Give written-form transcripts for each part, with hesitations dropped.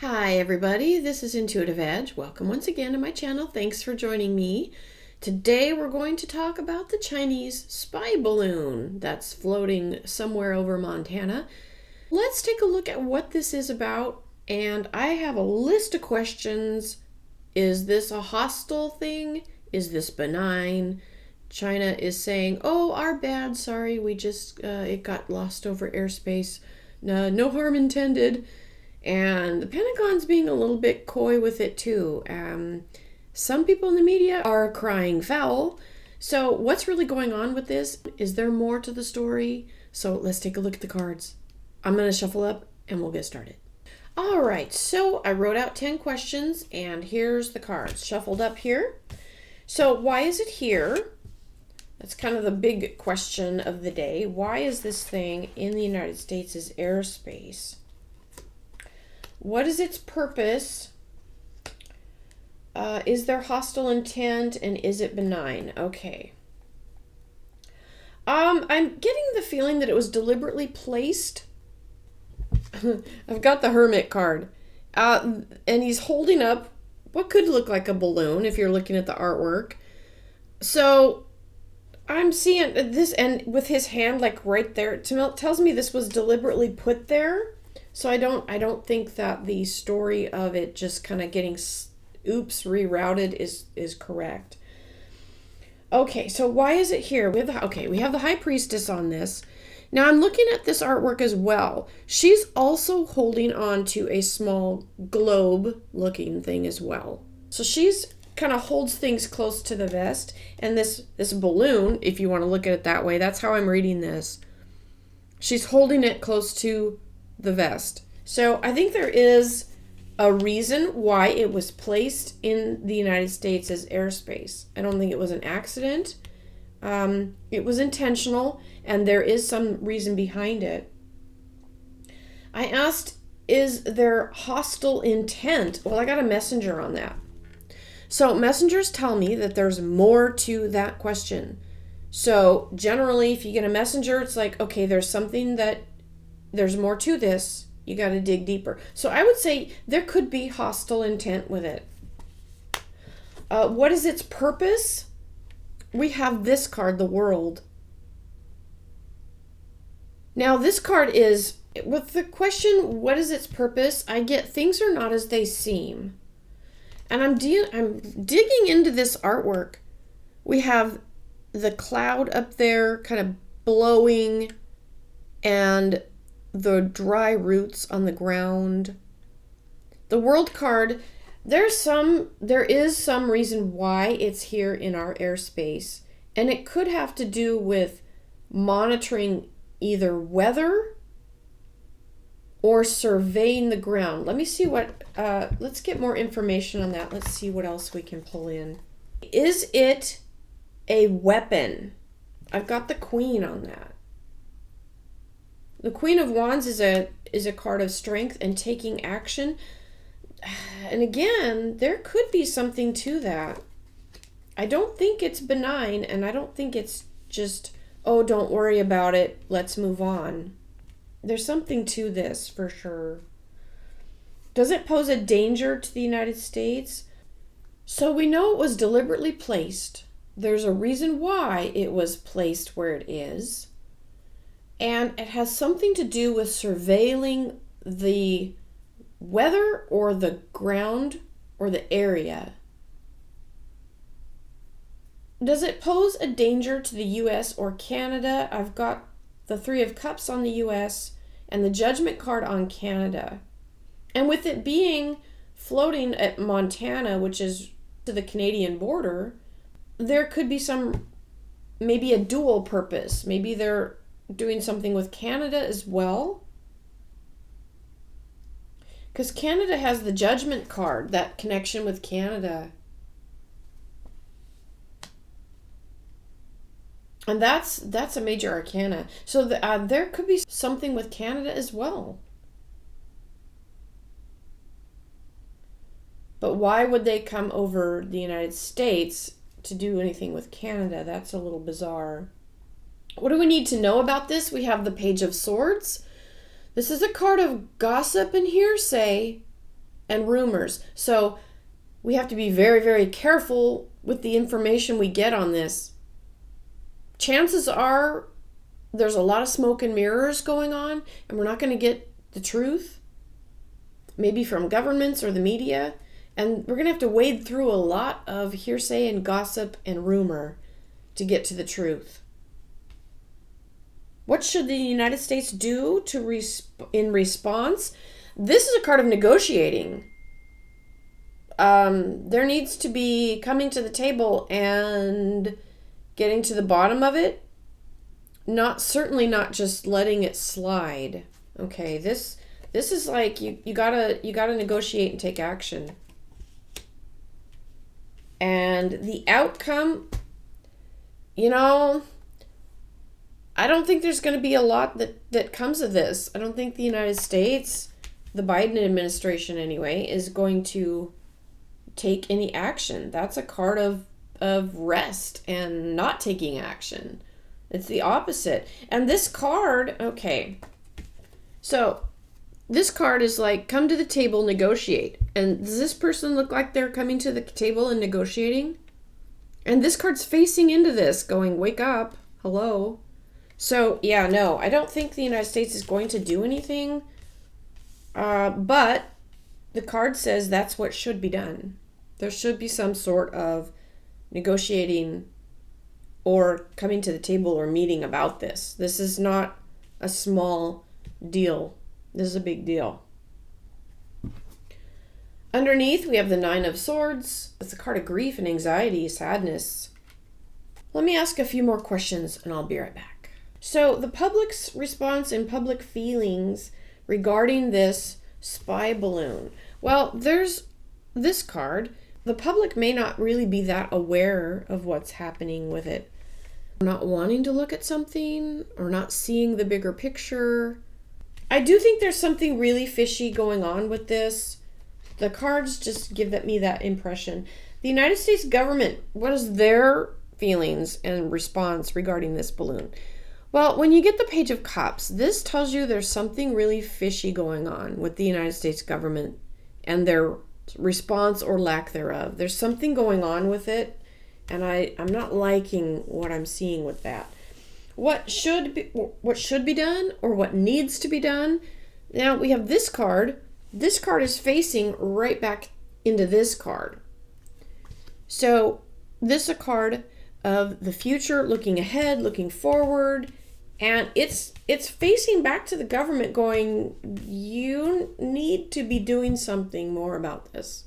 Hi everybody, this is IntuitiveEdge. Welcome once again to my channel. Thanks for joining me. Today we're going to talk about the Chinese spy balloon that's floating somewhere over Montana. Let's take a look at what this is about, and I have a list of questions. Is this a hostile thing? Is this benign? China is saying, oh, our bad, sorry, we just, it got lost over airspace. No harm intended. And the Pentagon's being a little bit coy with it too. Some people in the media are crying foul. So what's really going on with this? Is there more to the story? So let's take a look at the cards. I'm going to shuffle up and we'll get started. All right, so I wrote out 10 questions and here's the cards shuffled up here. So why is it here? That's kind of the big question of the day. Why is this thing in the United States' airspace? What is its purpose? Is there hostile intent and is it benign? Okay. I'm getting the feeling that it was deliberately placed. I've got the Hermit card. And he's holding up what could look like a balloon if you're looking at the artwork. So I'm seeing this, and with his hand like right there, it tells me this was deliberately put there. So I don't think that the story of it just kind of getting rerouted is correct. Okay, so why is it here? We have the High Priestess on this. Now I'm looking at this artwork as well. She's also holding on to a small globe looking thing as well. So she's kind of holds things close to the vest, and this balloon, if you want to look at it that way, that's how I'm reading this. She's holding it close to the vest. So I think there is a reason why it was placed in the United States as airspace. I don't think it was an accident. It was intentional, and there is some reason behind it. I asked, is there hostile intent? Well, I got a messenger on that. So messengers tell me that there's more to that question. So generally, if you get a messenger, it's like, okay, there's more to this. You got to dig deeper. So I would say there could be hostile intent with it. What is its purpose? We have this card, the World. Now this card is, with the question, what is its purpose? I get things are not as they seem. And I'm digging into this artwork. We have the cloud up there kind of blowing and the dry roots on the ground. The World card, there is some reason why it's here in our airspace, and it could have to do with monitoring either weather or surveying the ground. Let me see let's get more information on that. Let's see what else we can pull in. Is it a weapon? I've got the Queen on that. The Queen of Wands is a card of strength and taking action. And again, there could be something to that. I don't think it's benign, and I don't think it's just, oh, don't worry about it, let's move on. There's something to this for sure. Does it pose a danger to the United States? So we know it was deliberately placed. There's a reason why it was placed where it is. And it has something to do with surveilling the weather or the ground or the area. Does it pose a danger to the U.S. or Canada? I've got the Three of Cups on the U.S. and the Judgment card on Canada. And with it being floating at Montana, which is to the Canadian border, there could be maybe a dual purpose. Maybe they're doing something with Canada as well. Because Canada has the Judgment card, that connection with Canada. And that's a major arcana. So there could be something with Canada as well. But why would they come over the United States to do anything with Canada? That's a little bizarre. What do we need to know about this? We have the Page of Swords. This is a card of gossip and hearsay. and rumors. So we have to be very, very careful with the information we get on this. Chances are there's a lot of smoke and mirrors going on, and we're not going to get the truth, maybe from governments or the media. And we're going to have to wade through a lot of hearsay and gossip and rumor to get to the truth. What should the United States do in response? This is a card of negotiating. There needs to be coming to the table and getting to the bottom of it. Certainly not just letting it slide. Okay, this is like you gotta negotiate and take action. And the outcome, I don't think there's going to be a lot that comes of this. I don't think the United States, the Biden administration anyway, is going to take any action. That's a card of rest and not taking action. It's the opposite. And this card, okay. So this card is like, come to the table, negotiate. And does this person look like they're coming to the table and negotiating? And this card's facing into this, going, wake up, hello. So, yeah, no, I don't think the United States is going to do anything. But the card says that's what should be done. There should be some sort of negotiating or coming to the table or meeting about this. This is not a small deal. This is a big deal. Underneath, we have the Nine of Swords. It's a card of grief and anxiety, sadness. Let me ask a few more questions and I'll be right back. So the public's response and public feelings regarding this spy balloon. Well, there's this card. The public may not really be that aware of what's happening with it. Not wanting to look at something or not seeing the bigger picture. I do think there's something really fishy going on with this. The cards just give me that impression. The United States government, what is their feelings and response regarding this balloon? Well, when you get the Page of Cups, this tells you there's something really fishy going on with the United States government and their response or lack thereof. There's something going on with it, and I'm not liking what I'm seeing with that. What should be done or what needs to be done? Now we have this card. This card is facing right back into this card. So this is a card of the future, looking ahead, looking forward, and it's facing back to the government going, you need to be doing something more about this.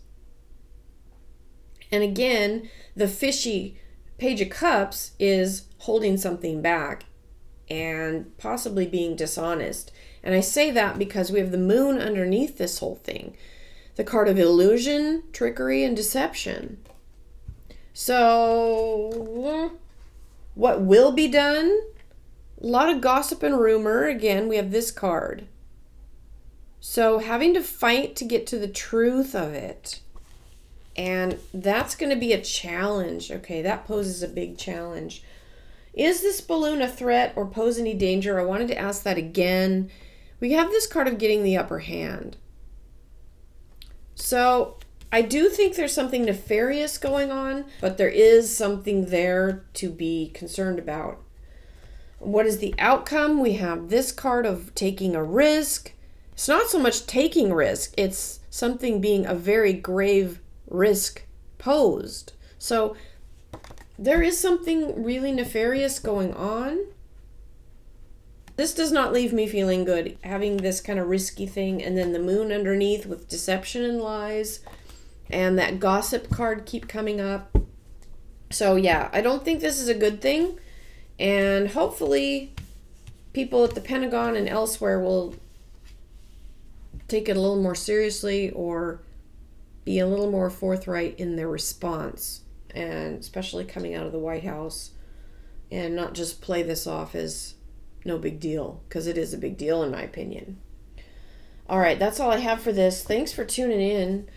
And again, the fishy Page of Cups is holding something back and possibly being dishonest. And I say that because we have the moon underneath this whole thing. The card of illusion, trickery, and deception. So, what will be done? A lot of gossip and rumor. Again, we have this card. So, having to fight to get to the truth of it. And that's going to be a challenge. Okay, that poses a big challenge. Is this balloon a threat or pose any danger? I wanted to ask that again. We have this card of getting the upper hand. So I do think there's something nefarious going on, but there is something there to be concerned about. What is the outcome? We have this card of taking a risk. It's not so much taking risk, it's something being a very grave risk posed. So there is something really nefarious going on. This does not leave me feeling good, having this kind of risky thing, and then the moon underneath with deception and lies, and that gossip card keep coming up. So yeah, I don't think this is a good thing, and hopefully people at the Pentagon and elsewhere will take it a little more seriously or be a little more forthright in their response, and especially coming out of the White House, and not just play this off as no big deal, because it is a big deal in my opinion. All right, that's all I have for this. Thanks for tuning in.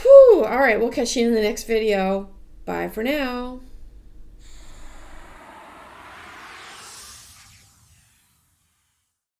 Whew, all right, we'll catch you in the next video. Bye for now.